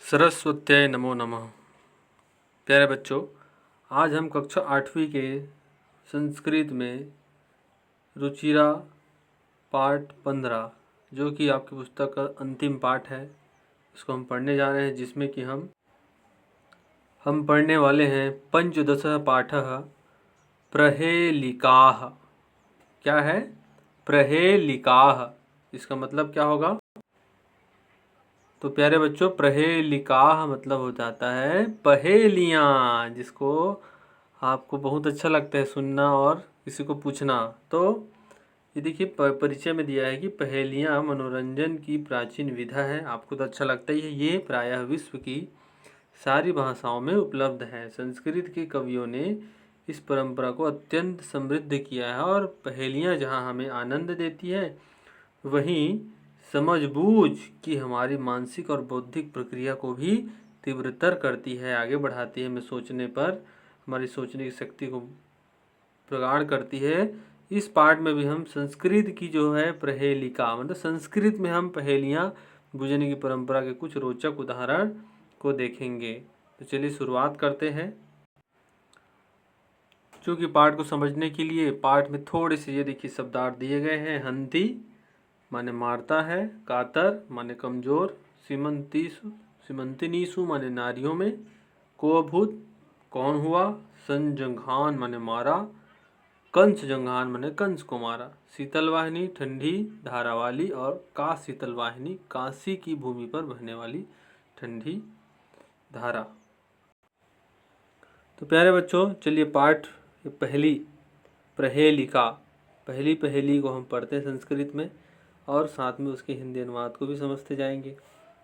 सरस्वत्यै नमो नमः। प्यारे बच्चों, आज हम कक्षा 8वीं के संस्कृत में रुचिरा पाठ 15 जो कि आपकी पुस्तक का अंतिम पाठ है, इसको हम पढ़ने जा रहे हैं, जिसमें कि हम पढ़ने वाले हैं पंचदशः पाठः प्रहेलिकाः। क्या है? प्रहेलिकाः। इसका मतलब क्या होगा? तो प्यारे बच्चों, प्रहेलिकाः मतलब हो जाता है पहेलियाँ, जिसको आपको बहुत अच्छा लगता है सुनना और किसी को पूछना। तो ये देखिए परिचय में दिया है कि पहेलियाँ मनोरंजन की प्राचीन विधा है। आपको तो अच्छा लगता ही है। ये प्रायः विश्व की सारी भाषाओं में उपलब्ध है। संस्कृत के कवियों ने इस परंपरा को अत्यंत समृद्ध किया है और पहेलियाँ जहाँ हमें आनंद देती है, वहीं समझबूझ की हमारी मानसिक और बौद्धिक प्रक्रिया को भी तीव्रतर करती है, आगे बढ़ाती है। हमें सोचने पर हमारी सोचने की शक्ति को प्रगाढ़ करती है। इस पाठ में भी हम संस्कृत की जो है प्रहेलिका मतलब संस्कृत में हम पहेलियाँ बूझने की परंपरा के कुछ रोचक उदाहरण को देखेंगे। तो चलिए शुरुआत करते हैं। चूँकि पाठ को समझने के लिए पाठ में थोड़े से ये देखिए शब्दार्थ दिए गए हैं। हंती माने मारता है, कातर माने कमजोर, सीमंतिनीसु माने नारियों में, को अभूत कौन हुआ, संजघान माने मारा, कंस जंघान माने कंस को मारा, शीतल वाहिनी ठंडी धारा वाली, और का शीतल वाहिनी काशी की भूमि पर बहने वाली ठंडी धारा। तो प्यारे बच्चों, चलिए पाठ पहली प्रहेलिका पहली पहेली को हम पढ़ते हैं संस्कृत में और साथ में उसके हिंदी अनुवाद को भी समझते जाएंगे।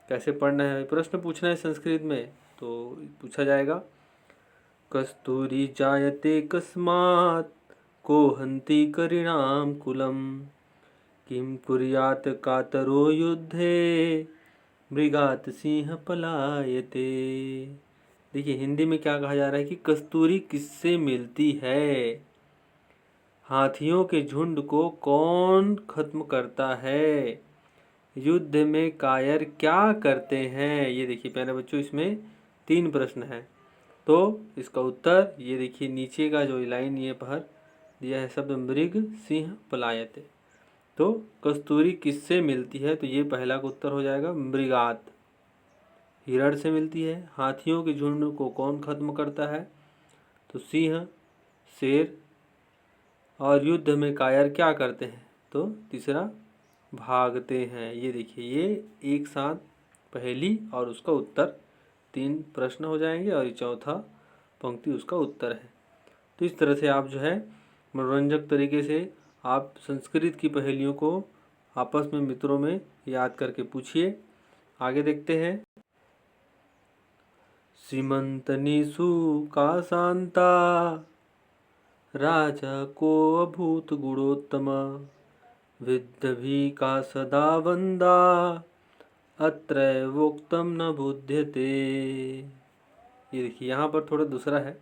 कैसे पढ़ना है, प्रश्न पूछना है संस्कृत में तो पूछा जाएगा। कस्तूरी जायते कस्मात् को हन्ति करिणाम कुलम, किम कुर्यात् कातरो युद्धे मृगात् सिंह पलायते। देखिए हिंदी में क्या कहा जा रहा है कि कस्तूरी किससे मिलती है, हाथियों के झुंड को कौन खत्म करता है, युद्ध में कायर क्या करते हैं। ये देखिए प्यारे बच्चों, इसमें 3 प्रश्न हैं। तो इसका उत्तर ये देखिए नीचे का जो लाइन ये पर दिया है शब्द मृग सिंह पलायते। तो कस्तूरी किससे मिलती है, तो ये पहला का उत्तर हो जाएगा मृगात, हिरण से मिलती है। हाथियों के झुंड को कौन खत्म करता है, तो सिंह शेर। और युद्ध में कायर क्या करते हैं, तो तीसरा भागते हैं। ये देखिए ये एक साथ पहेली और उसका उत्तर 3 प्रश्न हो जाएंगे और ये चौथा पंक्ति उसका उत्तर है। तो इस तरह से आप जो है मनोरंजक तरीके से आप संस्कृत की पहेलियों को आपस में मित्रों में याद करके पूछिए। आगे देखते हैं। सीमंतनीसु का शांता राजा को अभूत गुणोत्तम, विद्धि का सदा वंदा अत्रैवोक्तम न बुध्यते। ये देखिए यहाँ पर थोड़ा दूसरा है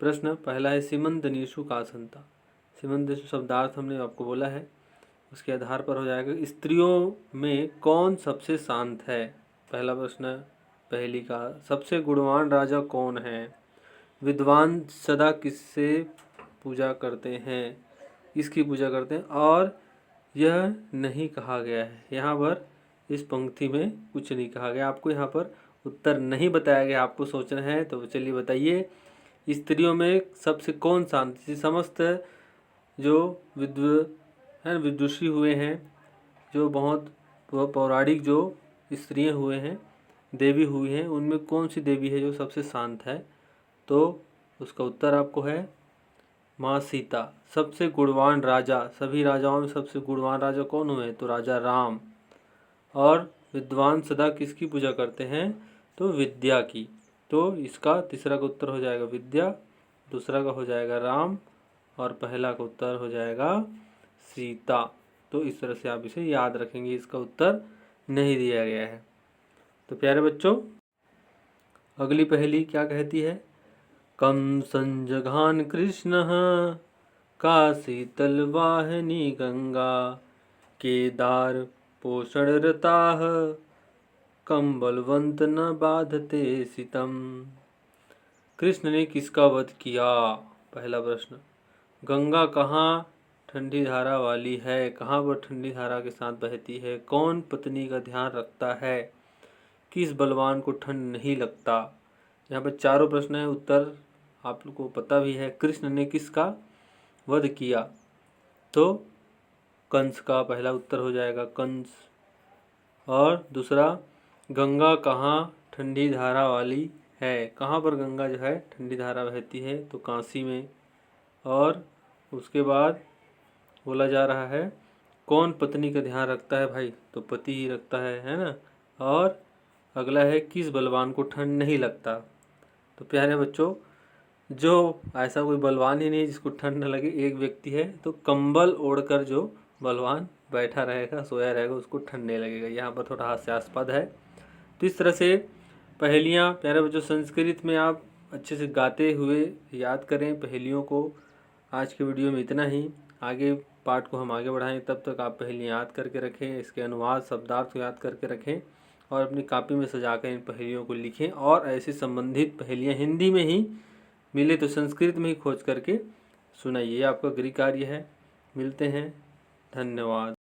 प्रश्न। पहला है सीमंतनीसु का संता। सीमंतनीसु शब्दार्थ हमने आपको बोला है, उसके आधार पर हो जाएगा स्त्रियों में कौन सबसे शांत है। पहला प्रश्न पहली का, सबसे गुणवान राजा कौन है, विद्वान सदा किससे पूजा करते हैं, इसकी पूजा करते हैं। और यह नहीं कहा गया है, यहाँ पर इस पंक्ति में कुछ नहीं कहा गया, आपको यहाँ पर उत्तर नहीं बताया गया, आपको सोचना है। तो चलिए बताइए, स्त्रियों में सबसे कौन शांत, समस्त जो विदुषी हुए हैं, जो बहुत पौराणिक जो स्त्रियाँ हुए हैं, देवी हुई हैं, उनमें कौन सी देवी है जो सबसे शांत है, तो उसका उत्तर आपको है माँ सीता। सबसे गुणवान राजा, सभी राजाओं में सबसे गुणवान राजा कौन हुए, तो राजा राम। और विद्वान सदा किसकी पूजा करते हैं, तो विद्या की। तो इसका तीसरा का उत्तर हो जाएगा विद्या, दूसरा का हो जाएगा राम और पहला का उत्तर हो जाएगा सीता। तो इस तरह से आप इसे याद रखेंगे, इसका उत्तर नहीं दिया गया है। तो प्यारे बच्चों, अगली पहेली क्या कहती है। कम संजघान कृष्ण का शीतल वाहिनी गंगा, केदार पोषण रता कम बलवंत न बाधते सितम। कृष्ण ने किसका वध किया? पहला प्रश्न। गंगा कहाँ ठंडी धारा वाली है? कहाँ पर ठंडी धारा के साथ बहती है? कौन पत्नी का ध्यान रखता है? किस बलवान को ठंड नहीं लगता? यहाँ पर चारों प्रश्न है, उत्तर आप लोग को पता भी है। कृष्ण ने किसका वध किया? तो कंस का पहला उत्तर हो जाएगा, कंस। और दूसरा, गंगा कहाँ ठंडी धारा वाली है? कहाँ पर गंगा जो है ठंडी धारा बहती है? तो काशी में। और उसके बाद बोला जा रहा है कौन पत्नी का ध्यान रखता है भाई? तो पति ही रखता है ना। और अगला है किस बलवान को ठंड नहीं लगता? तो प्यारे बच्चों, जो ऐसा कोई बलवान ही नहीं जिसको ठंड न लगे, एक व्यक्ति है, तो कंबल ओढ़कर जो बलवान बैठा रहेगा, सोया रहेगा, उसको ठंड नहीं लगेगा। यहाँ पर थोड़ा हास्यास्पद है। तो इस तरह से पहेलियाँ प्यारे बच्चों संस्कृत में आप अच्छे से गाते हुए याद करें पहेलियों को। आज के वीडियो में इतना ही। आगे पार्ट को हम आगे बढ़ाएं, तब तक आप पहेलियाँ याद करके रखें, इसके अनुवाद शब्दार्थ को याद करके रखें और अपनी कॉपी में सजाकर इन पहेलियों को लिखें। और ऐसे संबंधित पहेलियाँ हिंदी में ही मिले तो संस्कृत में ही खोज करके सुनाइए। ये आपका गृह कार्य है। मिलते हैं, धन्यवाद।